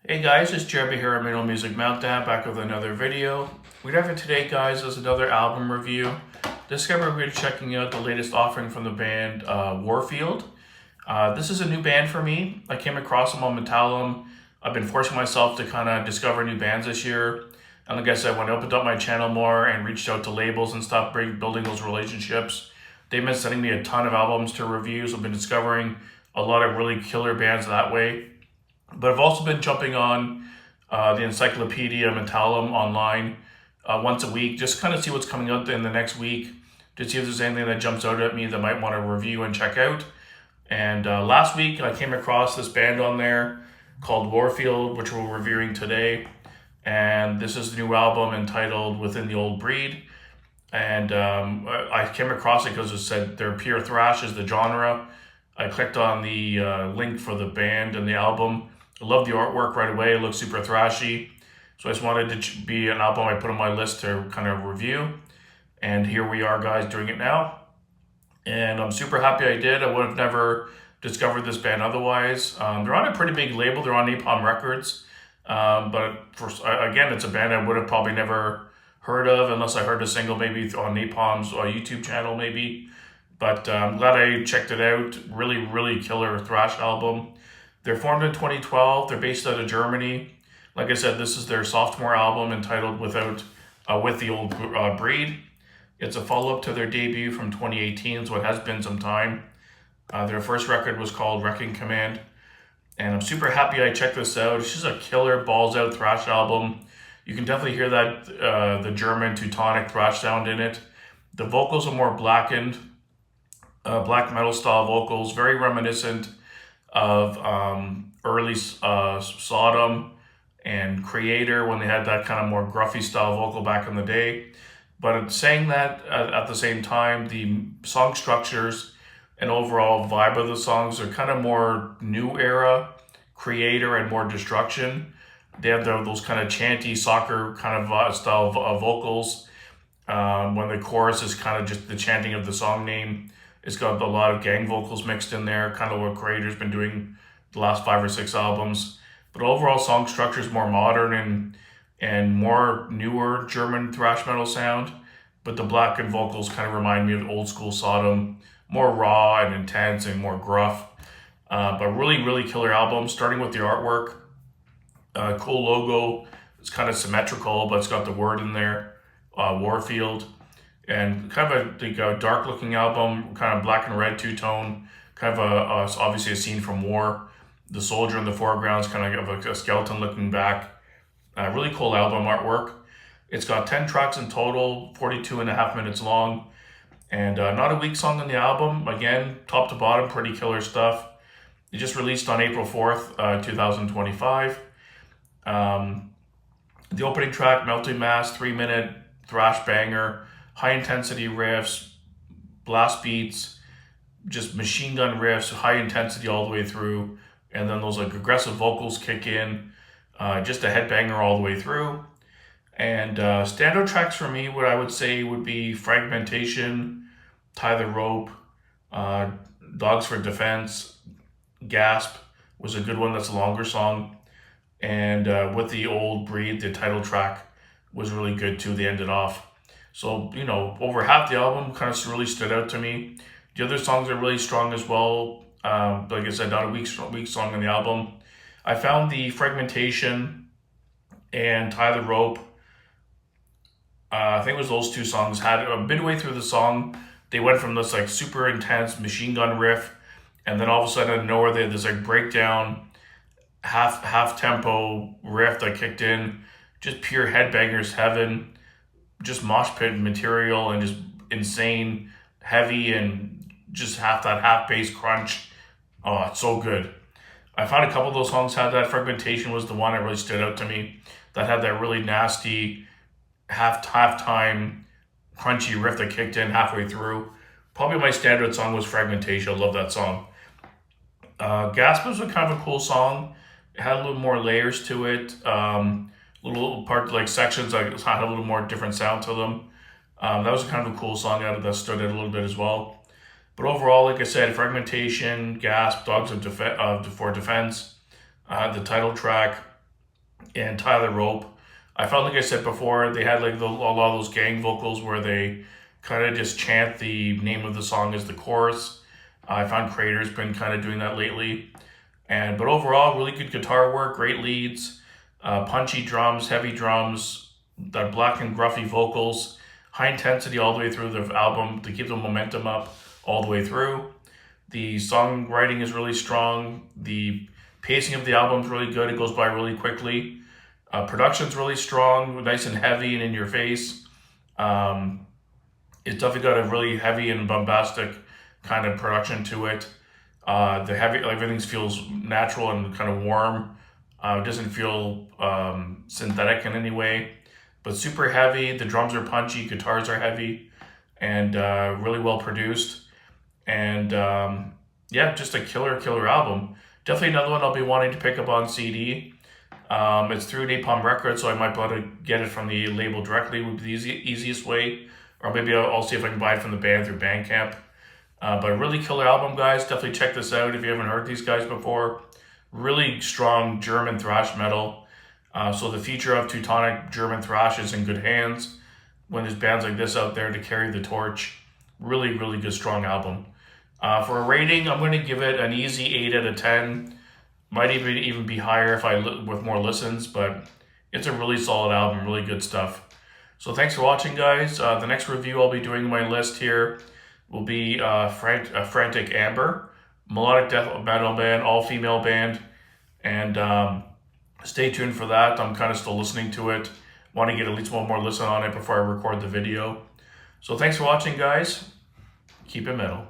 Hey guys, it's Jeremy here at Middle Music Meltdown, back with another video. What we have for today, guys, is another album review. This time we're going to be checking out the latest offering from the band Warfield. This is a new band for me. I came across them on Metallum. I've been forcing myself to kind of discover new bands this year. And like I said, when I opened up my channel more and reached out to labels and stuff, building those relationships, they've been sending me a ton of albums to review. So I've been discovering a lot of really killer bands that way. But I've also been jumping on the Encyclopedia Metallum online once a week, just kind of see what's coming out in the next week, to see if there's anything that jumps out at me that I might want to review and check out. And last week I came across this band on there called Warfield, which we're reviewing today. And this is the new album entitled Within the Old Breed. And I came across it because it said their pure thrash is the genre. I clicked on the link for the band and the album. I love the artwork right away. It looks super thrashy. So I just wanted to be an album I put on my list to kind of review. And here we are, guys, doing it now. And I'm super happy I did. I would have never discovered this band otherwise. They're on a pretty big label. They're on Napalm Records. Again, it's a band I would have probably never heard of unless I heard a single maybe on Napalm's YouTube channel maybe. But I'm glad I checked it out. Really, really killer thrash album. They're formed in 2012. They're based out of Germany. Like I said, this is their sophomore album entitled With the Old Breed. It's a follow-up to their debut from 2018, so it has been some time. Their first record was called Wrecking Command. And I'm super happy I checked this out. It's just a killer, balls-out thrash album. You can definitely hear that the German Teutonic thrash sound in it. The vocals are more blackened, black metal style vocals, very reminiscent of early Sodom and Creator when they had that kind of more gruffy style vocal back in the day. But saying that at the same time, the song structures and overall vibe of the songs are kind of more new era Creator and more Destruction. They have those kind of chanty soccer kind of style vocals. When the chorus is kind of just the chanting of the song name. It's got a lot of gang vocals mixed in there, kind of what Creator's been doing the last 5 or 6 albums. But overall song structure is more modern and more newer German thrash metal sound. But the blackened vocals kind of remind me of old school Sodom, more raw and intense and more gruff. But really, really killer album, starting with the artwork. Cool logo. It's kind of symmetrical, but it's got the word in there, Warfield. And kind of a dark looking album, kind of black and red two-tone, kind of obviously a scene from war. The soldier in the foreground is kind of like a skeleton looking back. Really cool album artwork. It's got 10 tracks in total, 42 and a half minutes long. And not a weak song on the album. Again, top to bottom, pretty killer stuff. It just released on April 4th, 2025. The opening track, Melting Mass, 3-minute thrash banger. High intensity riffs, blast beats, just machine gun riffs, high intensity all the way through. And then those like aggressive vocals kick in, just a headbanger all the way through. And standout tracks for me, what I would say would be Fragmentation, Tie the Rope, Dogs for Defense, Gasp was a good one. That's a longer song. And With the Old Breed, the title track was really good too. They ended off. So, over half the album kind of really stood out to me. The other songs are really strong as well. Like I said, not a weak song on the album. I found the Fragmentation and Tie the Rope, I think it was those two songs, had midway through the song, they went from this like super intense machine gun riff, and then all of a sudden out of nowhere they had this like breakdown, half tempo riff that kicked in, just pure headbangers heaven. Just mosh pit material and just insane, heavy, and just half bass crunch. Oh, it's so good. I found a couple of those songs had that. Fragmentation was the one that really stood out to me. That had that really nasty half-time crunchy riff that kicked in halfway through. Probably my standard song was Fragmentation. I love that song. Gasp was a kind of a cool song. It had a little more layers to it. Little part like sections like had a little more different sound to them. That was kind of a cool song out of that stood out a little bit as well. But overall, like I said, Fragmentation, Gasp, Dogs for Defense, the title track, and Tie the Rope. I felt like I said before, they had like a lot of those gang vocals where they kind of just chant the name of the song as the chorus. I found Crater's been kind of doing that lately. But overall, really good guitar work, great leads, punchy drums, heavy drums, that black and gruffy vocals, high intensity all the way through the album to keep the momentum up all the way through. The songwriting is really strong. The pacing of the album is really good. It goes by really quickly. Production's really strong, nice and heavy and in your face. It's definitely got a really heavy and bombastic kind of production to it. The heavy, everything feels natural and kind of warm. It doesn't feel synthetic in any way, but super heavy. The drums are punchy, guitars are heavy, and really well produced. And yeah, just a killer album. Definitely another one I'll be wanting to pick up on CD. It's through Napalm Records, so I might be able to get it from the label directly, would be the easiest way. Or maybe I'll see if I can buy it from the band through Bandcamp. But a really killer album, guys. Definitely check this out if you haven't heard these guys before. Really strong German thrash metal. So the future of Teutonic German thrash is in good hands when there's bands like this out there to carry the torch. Really good, strong album. For a rating, I'm going to give it an easy 8 out of 10. Might even be higher if with more listens, but it's a really solid album, really good stuff. So thanks for watching, guys. The next review I'll be doing on my list here will be Frantic Amber, melodic death metal band, all-female band, and stay tuned for that. I'm kind of still listening to it. Want to get at least one more listen on it before I record the video. So thanks for watching, guys. Keep it metal.